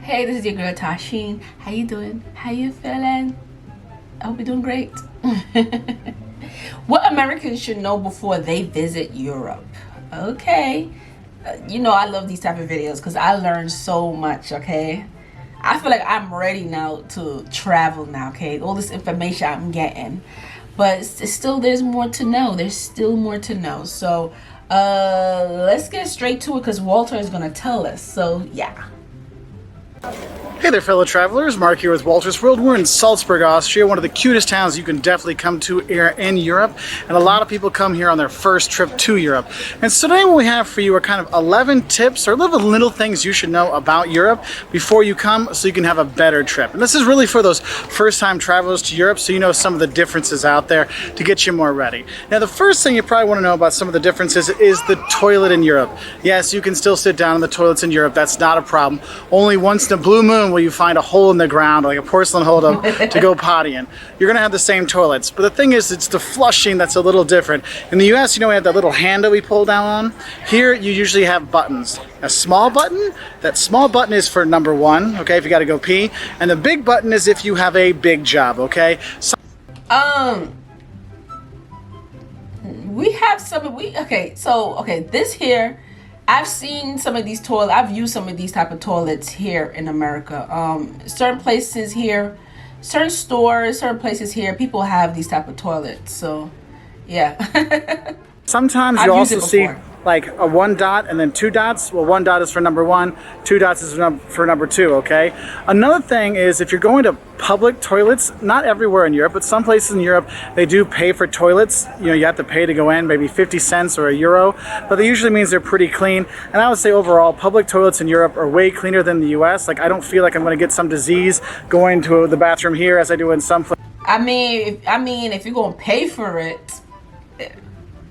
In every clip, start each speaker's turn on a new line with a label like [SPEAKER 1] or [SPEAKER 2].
[SPEAKER 1] Hey, this is your girl Tysheen. How you doing? How you feeling? I hope you're doing great. What Americans should know before they visit Europe. Okay. You know I love these type of videos because I learned so much, okay? I feel like I'm ready now to travel now, okay? All this information I'm getting. But it's still, there's more to know. There's still more to know. So, let's get straight to it because Walter is going to tell us. So, yeah.
[SPEAKER 2] Hey there, fellow travelers. Mark here with Walter's World. We're in Salzburg, Austria, one of the cutest towns you can definitely come to in Europe. And a lot of people come here on their first trip to Europe. And so today what we have for you are kind of 11 tips or 11 little things you should know about Europe before you come so you can have a better trip. And this is really for those first-time travelers to Europe so you know some of the differences out there to get you more ready. Now, the first thing you probably want to know about some of the differences is the toilet in Europe. Yes, you can still sit down in the toilets in Europe. That's not a problem. Only once in a blue moon will you find a hole in the ground, like a porcelain hole to go potty in. You're gonna have the same toilets, but the thing is, it's the flushing that's a little different. In the US, you know, we have that little handle we pull down on. Here, you usually have buttons. A small button, that small button is for number one, okay, if you gotta go pee, and the big button is if you have a big job, okay? So
[SPEAKER 1] we have some, this here, I've seen some of these toilets. I've used some of these type of toilets here in America. Certain places here, certain stores, certain places here, people have these type of toilets. So, yeah.
[SPEAKER 2] Sometimes you also see like a one dot and then two dots. Well, one dot is for number one, two dots is for number two, okay? Another thing is if you're going to public toilets, not everywhere in Europe, but some places in Europe, they do pay for toilets. You know, you have to pay to go in, maybe 50 cents or €1, but that usually means they're pretty clean. And I would say overall, public toilets in Europe are way cleaner than the US. Like, I don't feel like I'm gonna get some disease going to the bathroom here as I do in some places.
[SPEAKER 1] I mean, if you're gonna pay for it,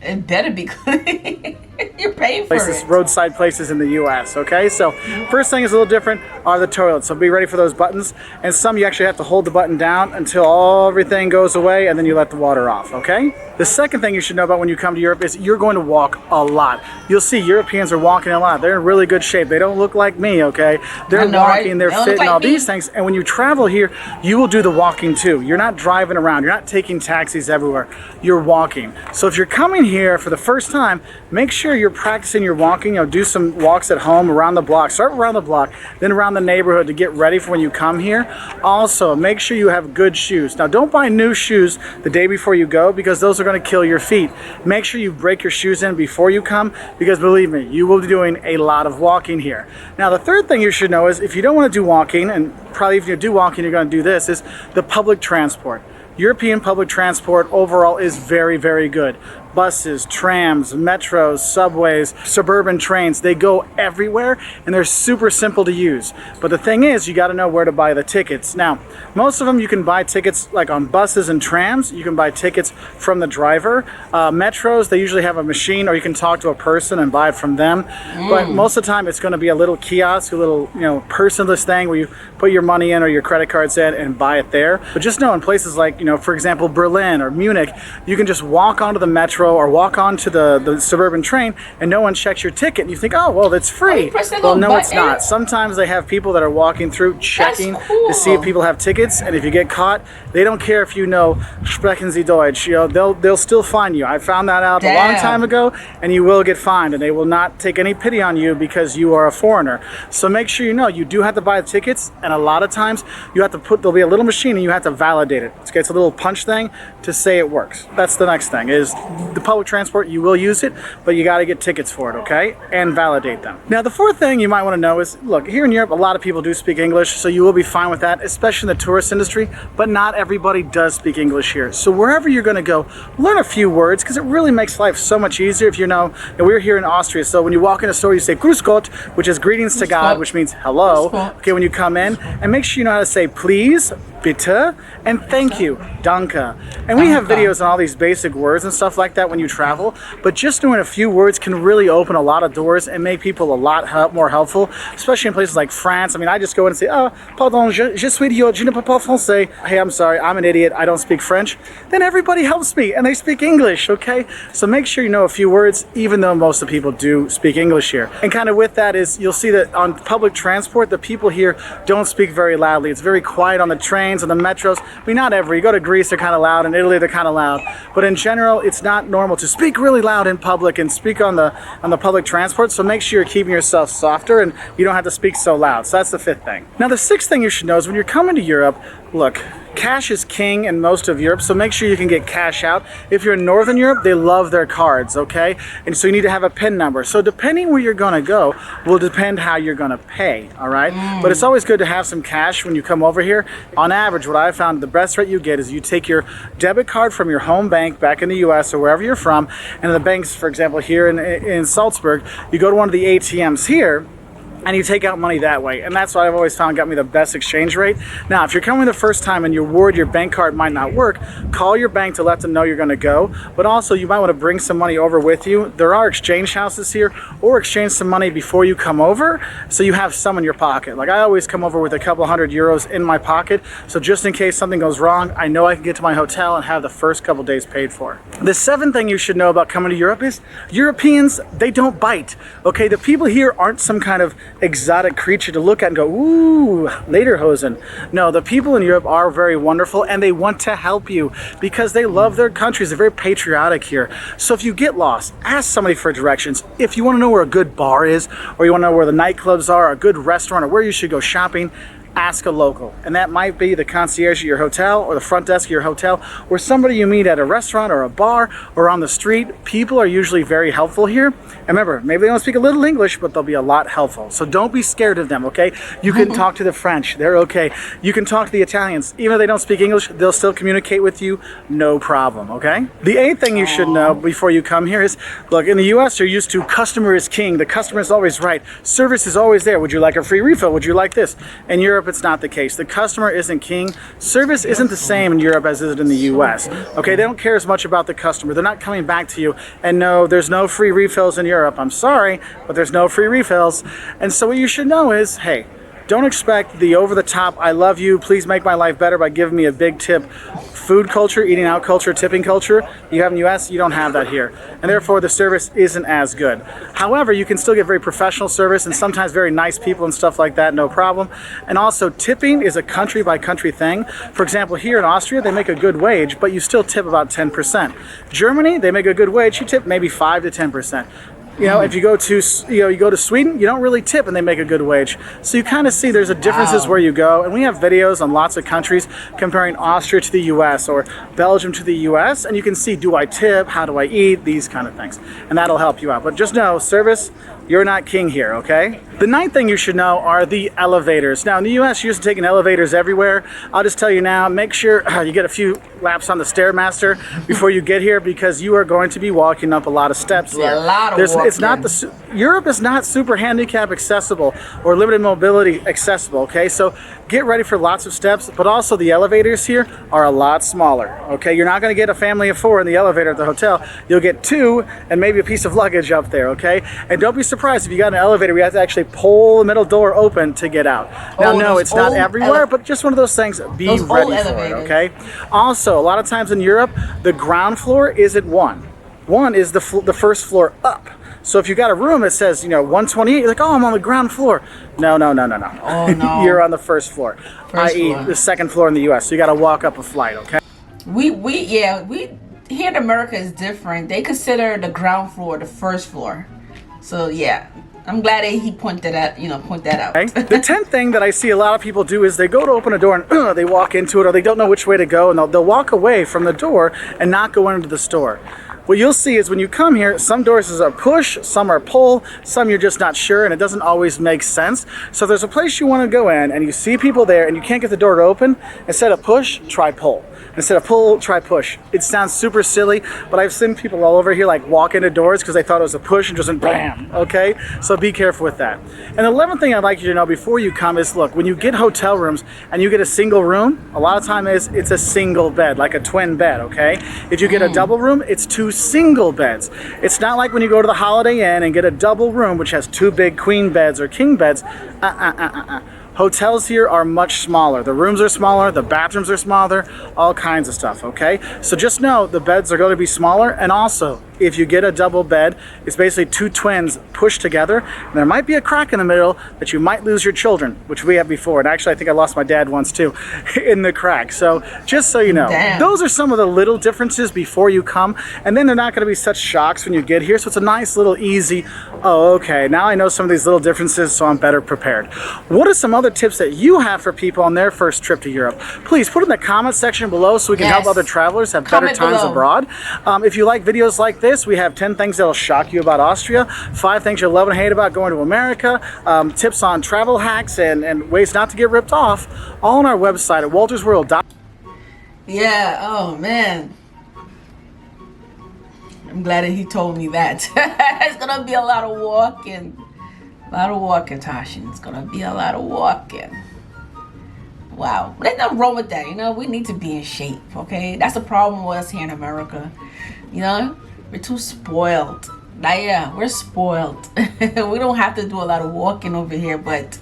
[SPEAKER 1] it better be clean. You're paying for it.
[SPEAKER 2] Roadside places in the US, okay? So first thing is a little different are the toilets. So be ready for those buttons. And some you actually have to hold the button down until everything goes away and then you let the water off, okay? The second thing you should know about when you come to Europe is you're going to walk a lot. You'll see Europeans are walking a lot. They're in really good shape. They don't look like me, okay? They're walking, they're fit and all these things. And when you travel here, you will do the walking too. You're not driving around. You're not taking taxis everywhere. You're walking. So if you're coming here for the first time, make sure you're practicing your walking. You know, do some walks at home around the block. Start around the block, then around the neighborhood to get ready for when you come here. Also, make sure you have good shoes. Now, don't buy new shoes the day before you go because those are going to kill your feet. Make sure you break your shoes in before you come because believe me, you will be doing a lot of walking here. Now, the third thing you should know is if you don't want to do walking, and probably if you do walking, you're going to do this, is the public transport. European public transport overall is very, very good. Buses, trams, metros, subways, suburban trains, they go everywhere and they're super simple to use. But the thing is, you got to know where to buy the tickets. Now, most of them you can buy tickets like on buses and trams. You can buy tickets from the driver. Metros, they usually have a machine or you can talk to a person and buy it from them. But most of the time it's going to be a little kiosk, a little, you know, personless thing where you put your money in or your credit cards in and buy it there. But just know in places like, you know, for example, Berlin or Munich, you can just walk onto the metro or walk onto the suburban train and no one checks your ticket and you think, oh, well, it's free. Well, no, it's not. Sometimes they have people that are walking through checking to see if people have tickets, and if you get caught, they don't care if you know sprechen Sie Deutsch. You know, they'll still fine you. I found that out a long time ago, and you will get fined, and they will not take any pity on you because you are a foreigner. So make sure you know you do have to buy the tickets, and a lot of times you have to there'll be a little machine and you have to validate it. It's a little punch thing to say it works. That's the next thing is the public transport, you will use it, but you got to get tickets for it, okay? And validate them. Now, the fourth thing you might want to know is, look, here in Europe, a lot of people do speak English, so you will be fine with that, especially in the tourist industry, but not everybody does speak English here. So wherever you're going to go, learn a few words, because it really makes life so much easier if you know, and we're here in Austria, so when you walk in a store, you say Grüß Gott, which is greetings to God, which means hello, okay, when you come in, and make sure you know how to say please, bitte, and thank you, danke. And we have videos on all these basic words and stuff like that when you travel, but just knowing a few words can really open a lot of doors and make people a lot more helpful, especially in places like France. I mean, I just go in and say, oh, pardon, je suis idiot, je ne parle pas français. Hey, I'm sorry, I'm an idiot, I don't speak French. Then everybody helps me and they speak English, okay? So make sure you know a few words, even though most of the people do speak English here. And kind of with that is, you'll see that on public transport, the people here don't speak very loudly. It's very quiet on the trains, on the metros. I mean, not every. You go to Greece, they're kind of loud. In Italy, they're kind of loud. But in general, it's not normal to speak really loud in public and speak on the public transport. So make sure you're keeping yourself softer and you don't have to speak so loud. So that's the fifth thing. Now, the sixth thing you should know is when you're coming to Europe, look, cash is king in most of Europe, so make sure you can get cash out. If you're in Northern Europe, they love their cards, okay? And so you need to have a PIN number. So depending where you're gonna go will depend how you're gonna pay, all right? But it's always good to have some cash when you come over here. On average, what I've found, the best rate you get is you take your debit card from your home bank back in the US or wherever you're from, and the banks, for example, here in Salzburg, you go to one of the ATMs here, and you take out money that way. And that's what I've always found got me the best exchange rate. Now, if you're coming the first time and you're worried your bank card might not work, call your bank to let them know you're gonna go. But also, you might wanna bring some money over with you. There are exchange houses here, or exchange some money before you come over, so you have some in your pocket. Like, I always come over with a couple €100 in my pocket, so just in case something goes wrong, I know I can get to my hotel and have the first couple days paid for. The seventh thing you should know about coming to Europe is, Europeans, they don't bite, okay? The people here aren't some kind of exotic creature to look at and go, ooh, lederhosen. No, the people in Europe are very wonderful and they want to help you because they love their countries. They're very patriotic here. So if you get lost, ask somebody for directions. If you want to know where a good bar is, or you want to know where the nightclubs are, a good restaurant, or where you should go shopping, ask a local. And that might be the concierge at your hotel or the front desk of your hotel or somebody you meet at a restaurant or a bar or on the street. People are usually very helpful here. And remember, maybe they don't speak a little English, but they'll be a lot helpful. So don't be scared of them, okay? You can talk to the French, they're okay. You can talk to the Italians. Even if they don't speak English, they'll still communicate with you, no problem, okay? The eighth thing you should know before you come here is, look, in the US, you're used to customer is king. The customer is always right. Service is always there. Would you like a free refill? Would you like this? In Europe, it's not the case. The customer isn't king. Service isn't the same in Europe as it is in the US. Okay, they don't care as much about the customer. They're not coming back to you. And no, there's no free refills in Europe. I'm sorry, but there's no free refills. And so what you should know is, hey, don't expect the over-the-top, I love you, please make my life better by giving me a big tip. Food culture, eating out culture, tipping culture, you have in the US, you don't have that here. And therefore the service isn't as good. However, you can still get very professional service and sometimes very nice people and stuff like that, no problem. And also tipping is a country by country thing. For example, here in Austria, they make a good wage, but you still tip about 10%. Germany, they make a good wage, you tip maybe 5 to 10%. You know, if you go to, you go to Sweden, you don't really tip and they make a good wage. So you kind of see there's a differences where you go. And we have videos on lots of countries comparing Austria to the US or Belgium to the US. And you can see, do I tip? How do I eat? These kind of things. And that'll help you out. But just know, service, you're not king here, okay? The ninth thing you should know are the elevators. Now in the US, you're used to taking elevators everywhere. I'll just tell you now, make sure you get a few laps on the Stairmaster before you get here because you are going to be walking up a lot of steps here.
[SPEAKER 1] A lot of walking.
[SPEAKER 2] It's not Europe is not super handicap accessible or limited mobility accessible, okay? So get ready for lots of steps, but also the elevators here are a lot smaller, okay? You're not gonna get a family of 4 in the elevator at the hotel. You'll get 2 and maybe a piece of luggage up there, okay? And don't be surprised if you got an elevator where you have to actually pull the middle door open to get out. Now, no, it's not everywhere, but just one of those things, be ready for it, okay? Also, a lot of times in Europe, the ground floor isn't 1. 1 is the first floor up. So if you got a room that says, 128, you're like, oh, I'm on the ground floor. No.
[SPEAKER 1] Oh, no.
[SPEAKER 2] You're on the first floor, i.e. the second floor in the US. So you got to walk up a flight, okay?
[SPEAKER 1] We here in America is different. They consider the ground floor the first floor. So yeah, I'm glad that he pointed that out.
[SPEAKER 2] Okay. The 10th thing that I see a lot of people do is they go to open a door and they walk into it, or they don't know which way to go, and they'll walk away from the door and not go into the store. What you'll see is when you come here, some doors are push, some are pull, some you're just not sure, and it doesn't always make sense. So if there's a place you want to go in and you see people there and you can't get the door to open, instead of push, try pull. Instead of pull, try push. It sounds super silly, but I've seen people all over here like walk into doors because they thought it was a push and just went bam, okay? So be careful with that. And the 11th thing I'd like you to know before you come is, look, when you get hotel rooms and you get a single room, a lot of time it's a single bed, like a twin bed, okay? If you get a double room, it's 2 single beds. It's not like when you go to the Holiday Inn and get a double room, which has 2 big queen beds or king beds. Hotels here are much smaller. The rooms are smaller, the bathrooms are smaller, all kinds of stuff, okay? So just know the beds are going to be smaller, and also, if you get a double bed, it's basically 2 twins pushed together, and there might be a crack in the middle that you might lose your children, which we had before, and actually I think I lost my dad once too, in the crack. So just so you know, those are some of the little differences before you come, and then they're not going to be such shocks when you get here, so it's a nice little easy, oh okay, now I know some of these little differences, so I'm better prepared. What are some other tips that you have for people on their first trip to Europe? Please put in the comment section below so we can help other travelers have better times abroad. If you like videos like this, we have 10 things that'll shock you about Austria, 5 things you'll love and hate about going to America, tips on travel hacks and ways not to get ripped off, all on our website at waltersworld.com.
[SPEAKER 1] Yeah, oh man. I'm glad that he told me that. It's gonna be a lot of walking. A lot of walking, Tysheen. It's gonna be a lot of walking. Wow. But there's nothing wrong with that, you know. We need to be in shape, okay? That's the problem with us here in America. You know, we're too spoiled. Like, yeah, we're spoiled. We don't have to do a lot of walking over here, but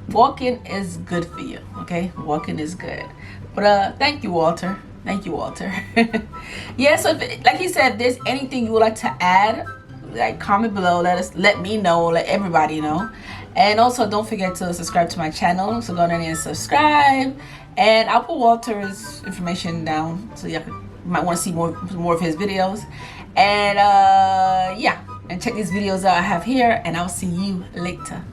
[SPEAKER 1] walking is good for you, okay? Walking is good. But thank you, Walter. Thank you, Walter. Yeah, so if, like you said, if there's anything you would like to add, like comment below, let me know, let everybody know. And also don't forget to subscribe to my channel, so go down there and subscribe, and I'll put Walter's information down so you might want to see more of his videos. And yeah, and check these videos out I have here, and I'll see you later.